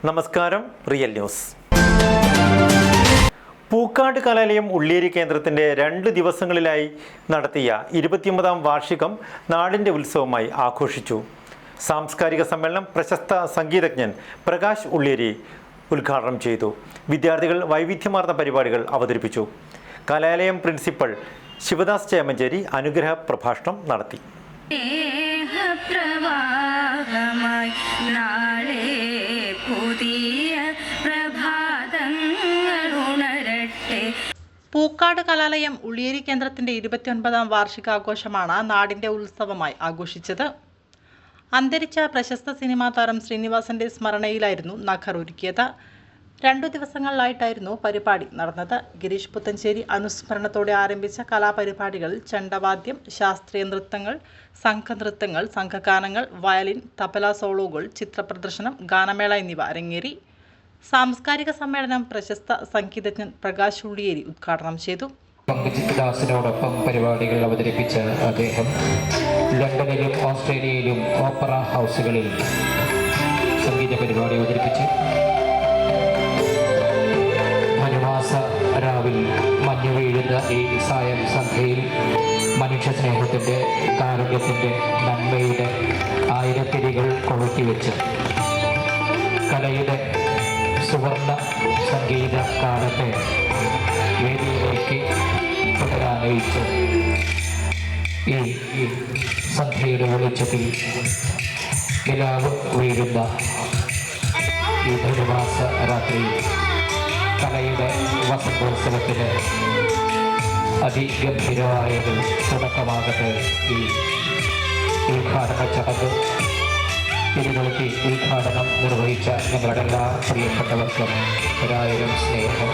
നമസ്കാരം. Real news. Pookkad കലാലയം ഉള്ളിയേരി കേന്ദ്രത്തിൻ്റെ 2 ദിവസങ്ങളിലായി നടത്തിയ 29ാം വാർഷികം നാടിൻ്റെ ഉത്സവമായി ആഘോഷിച്ചു. സാംസ്കാരിക സമ്മേളനം പ്രശസ്ത സംഗീതജ്ഞൻ പ്രകാശ് ഉള്ളിയേരി ഉദ്ഘാടനം ചെയ്തു. വിദ്യാർത്ഥികൾ വൈവിധ്യമാർന്ന പരിപാടികൾ അവതരിപ്പിച്ചു. കലാലയം പ്രിൻസിപ്പൽ ശിവദാസ് ചേമഞ്ചേരി അനുഗ്രഹ പ്രഭാഷണം നടത്തി. പൂക്കാട് കലാലയം ഉള്ളിയേരി കേന്ദ്രത്തിന്റെ 29ാം വാർഷികാഘോഷമാണ് നാടിന്റെ ഉത്സവമായി ആഘോഷിച്ചത്. അന്തരിച്ച പ്രശസ്ത സിനിമാ താരം ശ്രീനിവാസന്റെ സ്മരണയിലായിരുന്നു നഖർ ഒരുക്കിയത്. 2 ദിവസങ്ങളിലായിട്ടായിരുന്നു പരിപാടി നടന്നത്. ഗിരീഷ് പുത്തഞ്ചേരി അനുസ്മരണത്തോടെ ആരംഭിച്ച കലാപരിപാടികളിൽ ചെണ്ടവാദ്യം, ശാസ്ത്രീയ നൃത്തങ്ങൾ, സംഘനൃത്തങ്ങൾ, സംഘഗാനങ്ങൾ, വയലിൻ, തബല സോളോകൾ, ചിത്രപ്രദർശനം, ഗാനമേള എന്നിവ അരങ്ങേറി. സാംസ്കാരിക സമ്മേളനം പ്രശസ്ത സംഗീതജ്ഞൻ പ്രകാശ് ഉള്ളിയേരി ഉദ്ഘാടനം ചെയ്തു. ദാസിനോടൊപ്പം പരിപാടികൾ അവതരിപ്പിച്ച അദ്ദേഹം ലണ്ടനിലും ഓസ്ട്രേലിയയിലും ഓപ്പറ ഹൗസുകളിൽ സംഗീത പരിപാടി അവതരിപ്പിച്ചു. ധനുമാസ രാവിൽ മഞ്ഞു വീഴുന്ന ഈ സായം സന്ധ്യയിൽ മനുഷ്യ സ്നേഹത്തിൻ്റെ, കാരുണ്യത്തിൻ്റെ, നന്മയുടെ ആയിരത്തിരികൾ കൊളുത്തിവെച്ച് കലയുടെ സുവർണ സംഗീത കാലത്തെ വേദിയിലേക്ക് തുടരാനയിച്ച് ഈ സന്ധ്യയുടെ വെളിച്ചത്തിൽ നിലാവ് വീഴുന്ന ഈ ധനുമാസ രാത്രി കലയുടെ വസന്തോത്സവത്തിന് അതിഗംഭീരമായൊരു തുടക്കമാകട്ടെ ഈ ഉദ്ഘാടന ചടങ്ങ്. ഇതിലേക്ക് ഉദ്ഘാടനം നിർവഹിച്ച ഞങ്ങളുടെ എല്ലാ പ്രിയപ്പെട്ടവർക്കും 1000 സ്നേഹം.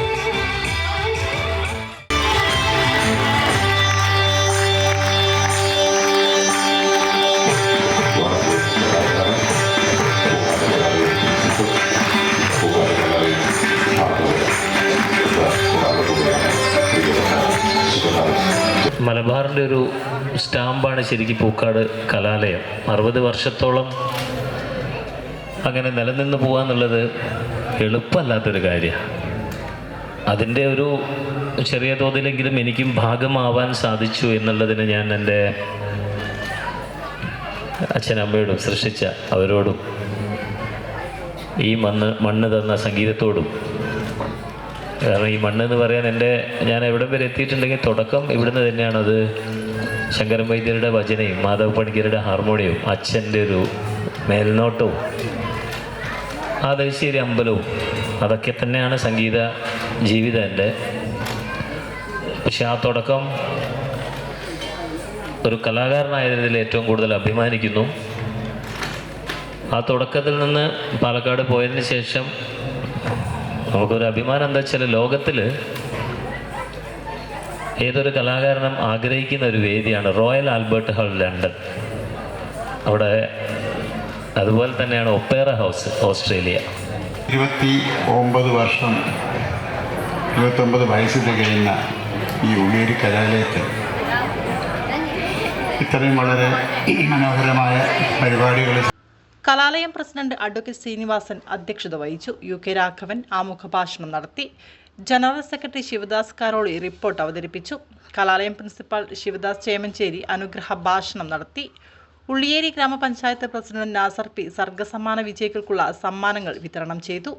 മലബാറിൻ്റെ ഒരു സ്റ്റാമ്പാണ് ശരിക്കും പൂക്കാട് കലാലയം. 60 വർഷത്തോളം അങ്ങനെ നിലനിന്ന് പോകാന്നുള്ളത് എളുപ്പമല്ലാത്തൊരു കാര്യമാണ്. അതിൻ്റെ ഒരു ചെറിയ തോതിലെങ്കിലും എനിക്കും ഭാഗമാവാൻ സാധിച്ചു എന്നുള്ളതിന് ഞാൻ എൻ്റെ അച്ഛനമ്മയോടും സൃഷ്ടിച്ച അവരോടും ഈ മണ്ണ് തന്ന സംഗീതത്തോടും. കാരണം ഈ മണ്ണെന്ന് പറയാൻ ഞാൻ എവിടെ വരെ എത്തിയിട്ടുണ്ടെങ്കിൽ തുടക്കം ഇവിടുന്ന് തന്നെയാണ്. അത് ശങ്കരൻ വൈദ്യരുടെ വചനയും മാധവ് പണിക്കരുടെ ഹാർമോണിയവും അച്ഛൻ്റെ ഒരു മേൽനോട്ടവും ആ ദേശീയ അമ്പലവും അതൊക്കെ തന്നെയാണ് സംഗീത ജീവിതം എൻ്റെ. പക്ഷെ ആ തുടക്കം ഒരു കലാകാരനായതിൽ ഏറ്റവും കൂടുതൽ അഭിമാനിക്കുന്നു. ആ തുടക്കത്തിൽ നിന്ന് പാലക്കാട് പോയതിന് ശേഷം നമുക്കൊരു അഭിമാനം എന്താ വെച്ചാൽ ലോകത്തിൽ ഏതൊരു കലാകാരനും ആഗ്രഹിക്കുന്ന ഒരു വേദിയാണ് റോയൽ ആൽബർട്ട് ഹാൾ ലണ്ടൻ. അവിടെ അതുപോലെ തന്നെയാണ് ഒപ്പേറ ഹൗസ് ഓസ്ട്രേലിയ. 29 വർഷം 29 വയസ്സ് തികയുന്ന ഈ ഉള്ളിയേരി കലാലയത്തിൽ ഇത്രയും വളരെ മനോഹരമായ പരിപാടികൾ. കലാലയം പ്രസിഡന്റ് അഡ്വക്കേറ്റ് ശ്രീനിവാസൻ അധ്യക്ഷത വഹിച്ചു. UK രാഘവൻ ആമുഖ ഭാഷണം നടത്തി. General secretary Sivadas Karoli report അവതരിപ്പിച്ചു. കലാലയം പ്രിൻസിപ്പൽ ശിവദാസ് ചേമഞ്ചേരി അനുഗ്രഹ ഭാഷണം നടത്തി. ഉള്ളിയേരി ഗ്രാമപഞ്ചായത്ത് പ്രസിഡന്റ് നാസർ പി സർഗസമ്മാന വിജയികൾക്കുള്ള സമ്മാനങ്ങൾ വിതരണം ചെയ്തു.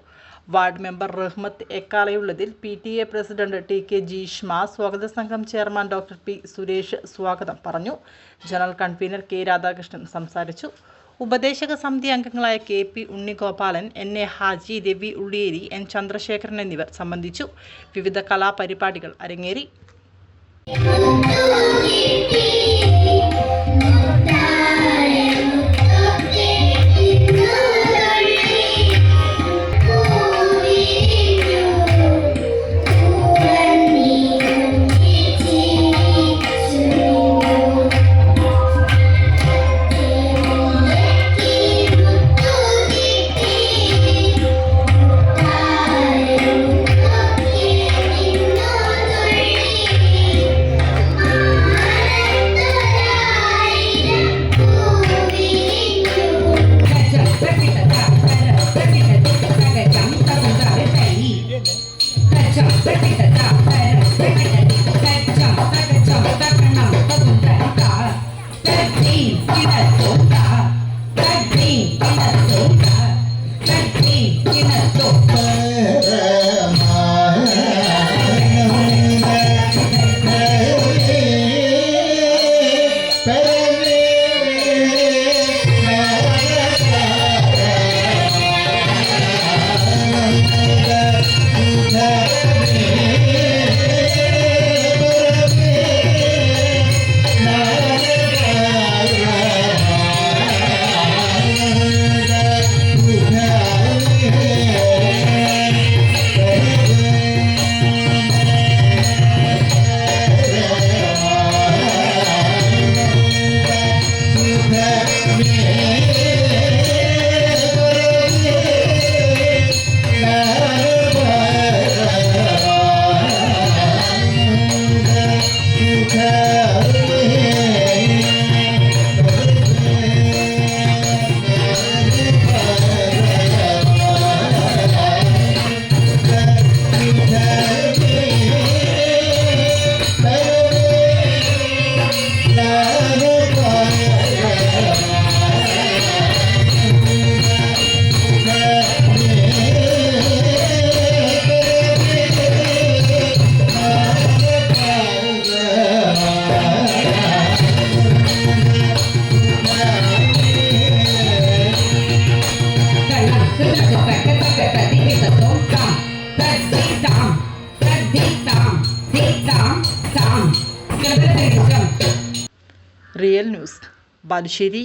വാർഡ് മെമ്പർ റഹ്മത്ത് എക്കാലയുള്ളതിൽ PTA പ്രസിഡന്റ് TK ജീഷ്മ, സ്വാഗത സംഘം ചെയർമാൻ ഡോക്ടർ P സുരേഷ് സ്വാഗതം പറഞ്ഞു. ജനറൽ കൺവീനർ K രാധാകൃഷ്ണൻ സംസാരിച്ചു. ഉപദേശക സമിതി അംഗങ്ങളായ KP ഉണ്ണിഗോപാലൻ, NA Haji, Ravi Ulliyeri, N Chandrasekharan എന്നിവർ സംബന്ധിച്ചു. വിവിധ കലാപരിപാടികൾ അരങ്ങേറി. Real news Balussery.